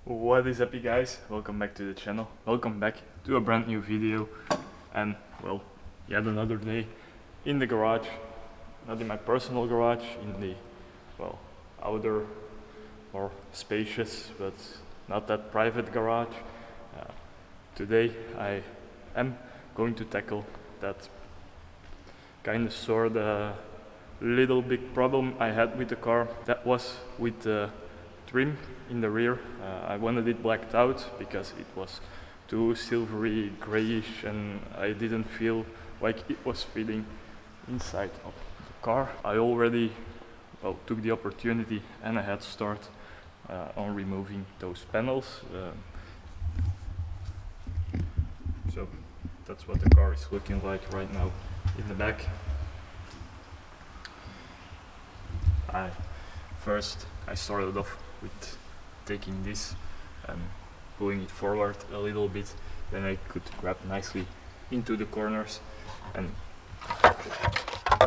What is up, you guys? Welcome back to the channel. Welcome back to a brand new video. And well, yet another day in the garage. Not in my personal garage, in the outer, more spacious but not that private garage. Today I am going to tackle that kind of little big problem I had with the car. That was with the trim in the rear. I wanted it blacked out because it was too silvery grayish and I didn't feel like it was fitting inside of the car. I already took the opportunity and I had to start on removing those panels. So that's what the car is looking like right now in the back. First I started off with taking this and pulling it forward a little bit, then I could grab nicely into the corners and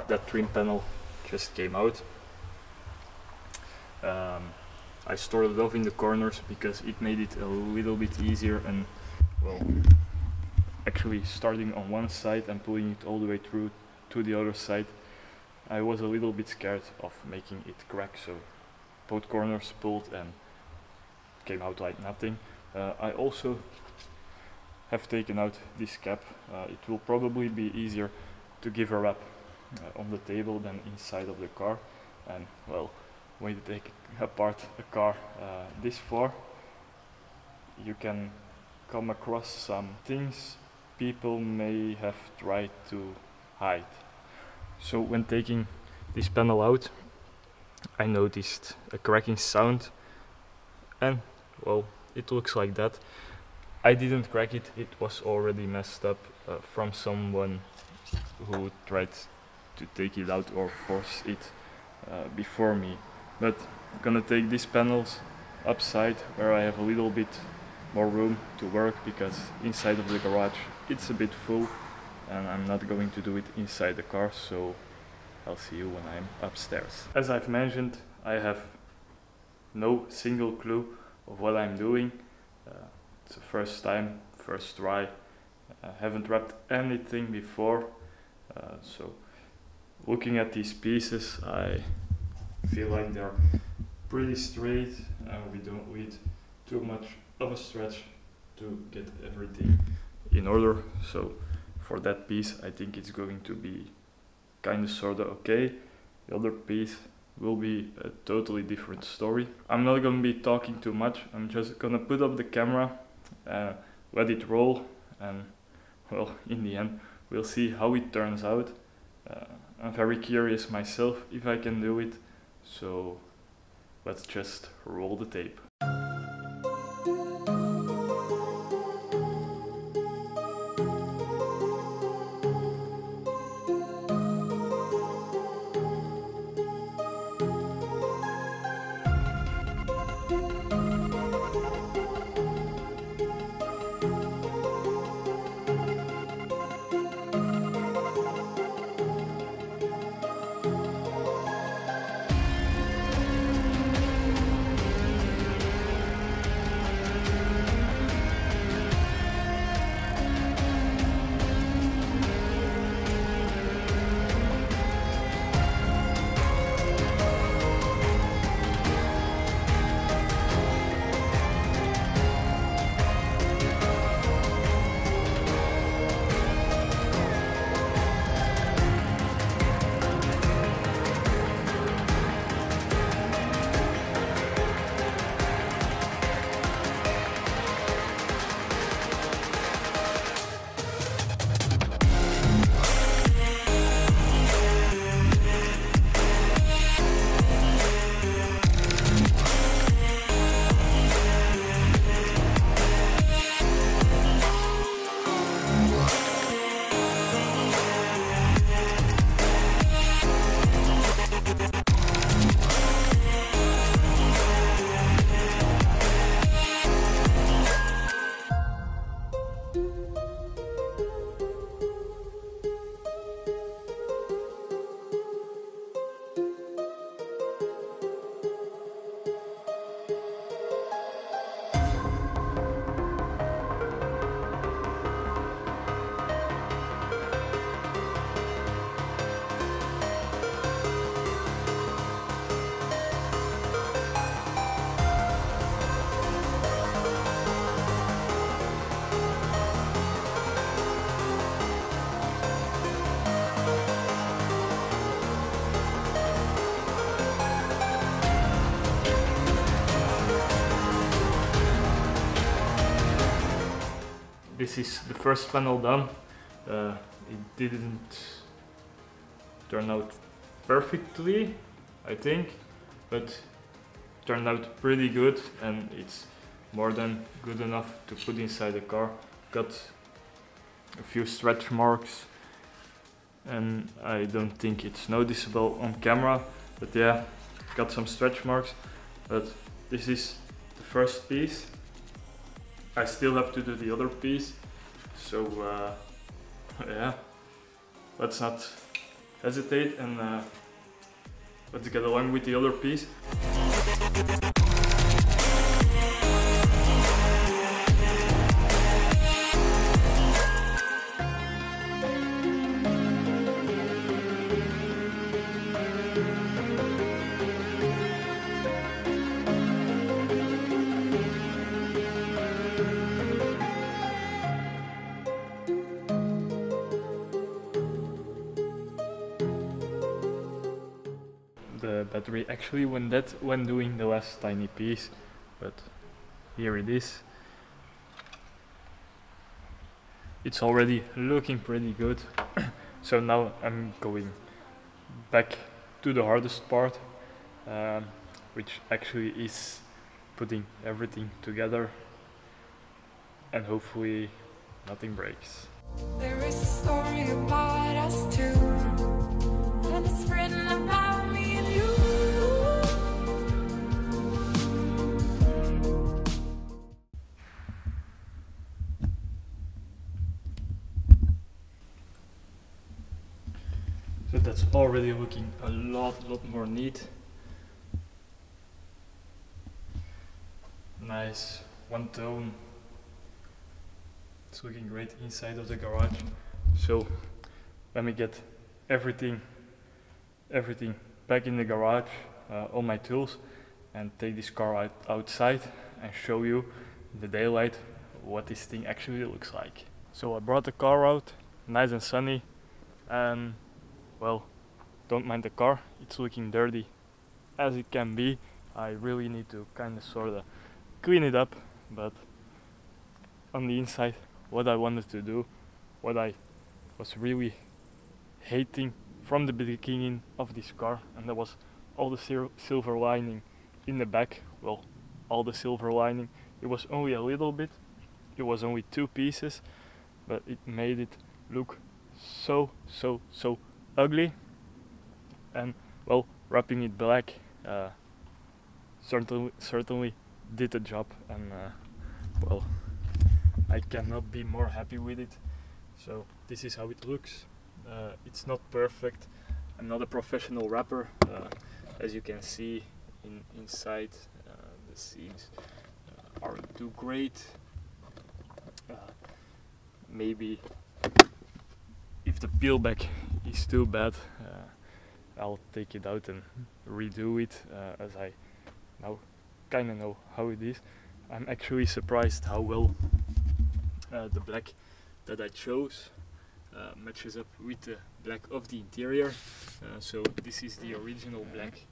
that trim panel just came out. I started off in the corners because it made it a little bit easier, and well, actually starting on one side and pulling it all the way through to the other side, I was a little bit scared of making it crack, so both corners pulled and came out like nothing. I also have taken out this cap. It will probably be easier to give a wrap on the table than inside of the car. And well, when you take apart a car this far, you can come across some things people may have tried to hide. So when taking this panel out, I noticed a cracking sound, and well, it looks like that. I didn't crack it, it was already messed up from someone who tried to take it out or force it before me. But I'm gonna take these panels upside where I have a little bit more room to work, because inside of the garage it's a bit full and I'm not going to do it inside the car, so I'll see you when I'm upstairs. As I've mentioned, I have no single clue of what I'm doing. It's the first time, first try. I haven't wrapped anything before, so looking at these pieces, I feel like they're pretty straight and we don't need too much of a stretch to get everything in order. So for that piece, I think it's going to be kind of sorta okay. The other piece will be a totally different story. I'm not gonna be talking too much. I'm just gonna put up the camera, let it roll, and well, in the end, we'll see how it turns out. I'm very curious myself if I can do it, so let's just roll the tape. this is the first panel done. It didn't turn out perfectly, I think, but turned out pretty good, and it's more than good enough to put inside the car. Got a few stretch marks, and I don't think it's noticeable on camera, but yeah, got some stretch marks. But this is the first piece. I still have to do the other piece, so yeah, let's not hesitate and let's get along with the other piece. The battery actually went dead when doing the last tiny piece, but here it is. It's already looking pretty good. So now I'm going back to the hardest part, which actually is putting everything together, and hopefully nothing breaks. There is a story about us two, and it's written about me and you. So that's already looking a lot more neat. Nice one tone. It's looking great inside of the garage. So let me get everything back in the garage, all my tools, and take this car outside and show you in the daylight what this thing actually looks like. So I brought the car out, nice and sunny, and well, don't mind the car, it's looking dirty as it can be. I really need to kind of sort of clean it up, but on the inside, what I wanted to do, what I was really hating from the beginning of this car, and that was all the silver lining in the back. Well, all the silver lining, it was only a little bit, it was only 2 pieces, but it made it look so ugly. And well, wrapping it black certainly did the job, and well, I cannot be more happy with it. So this is how it looks. It's not perfect. I'm not a professional rapper. As you can see inside, the seams aren't too great. Maybe if the peel back is too bad, I'll take it out and redo it, as I now kinda know how it is. I'm actually surprised how well the black that I chose matches up with the black of the interior. So this is the original black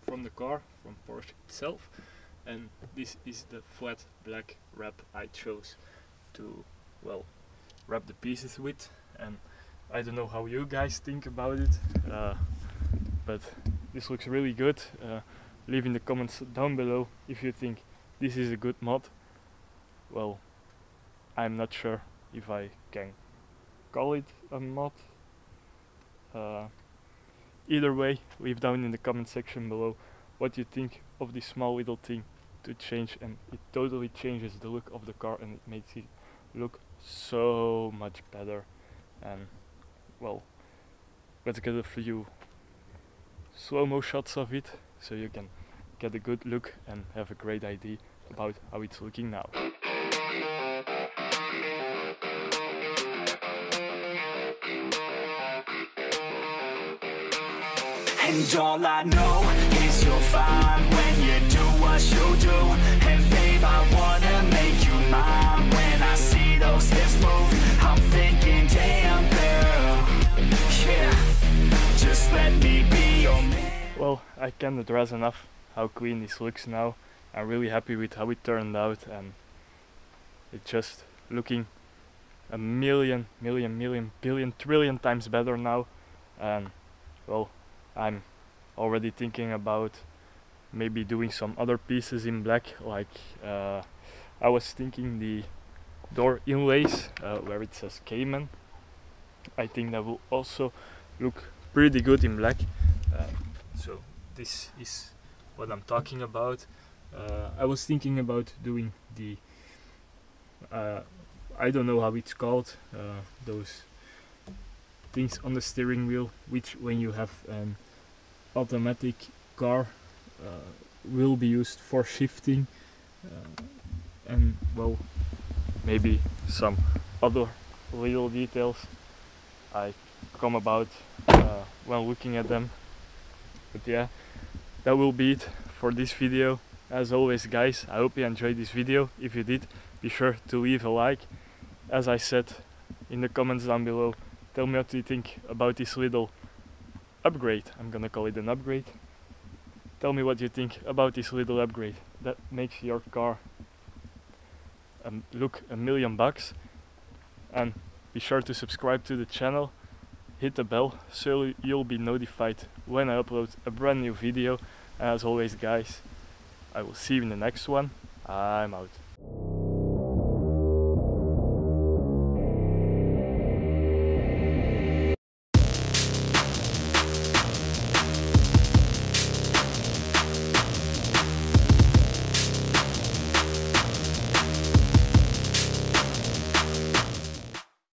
from the car, from Porsche itself, and this is the flat black wrap I chose to, well, wrap the pieces with. And I don't know how you guys think about it, but this looks really good. Leave in the comments down below if you think this is a good mod. Well, I'm not sure if I can call it a mod. Either way, leave down in the comment section below what you think of this small little thing to change, and it totally changes the look of the car, and it makes it look so much better. And well, let's get a few slow-mo shots of it so you can get a good look and have a great idea about how it's looking now. And all I know is you're fine when you do what you do. And babe, I wanna make you mine. When I see those hips move, I'm thinking, damn girl, yeah, just let me be your man. Well, I can't address enough how clean this looks now. I'm really happy with how it turned out, and it's just looking a million, billion, trillion times better now. And well, I'm already thinking about maybe doing some other pieces in black, like I was thinking the door inlays where it says Cayman. I think that will also look pretty good in black. So this is what I'm talking about. I was thinking about doing the I don't know how it's called, those things on the steering wheel, which when you have an automatic car will be used for shifting, and well, maybe some other little details I come about when looking at them. But yeah, that will be it for this video. As always guys, I hope you enjoyed this video. If you did, be sure to leave a like. As I said in the comments down below, tell me what you think about this little upgrade. I'm gonna call it an upgrade. Tell me what you think about this little upgrade that makes your car look $1 million. And be sure to subscribe to the channel, hit the bell so you'll be notified when I upload a brand new video. And as always guys, I will see you in the next one. I'm out.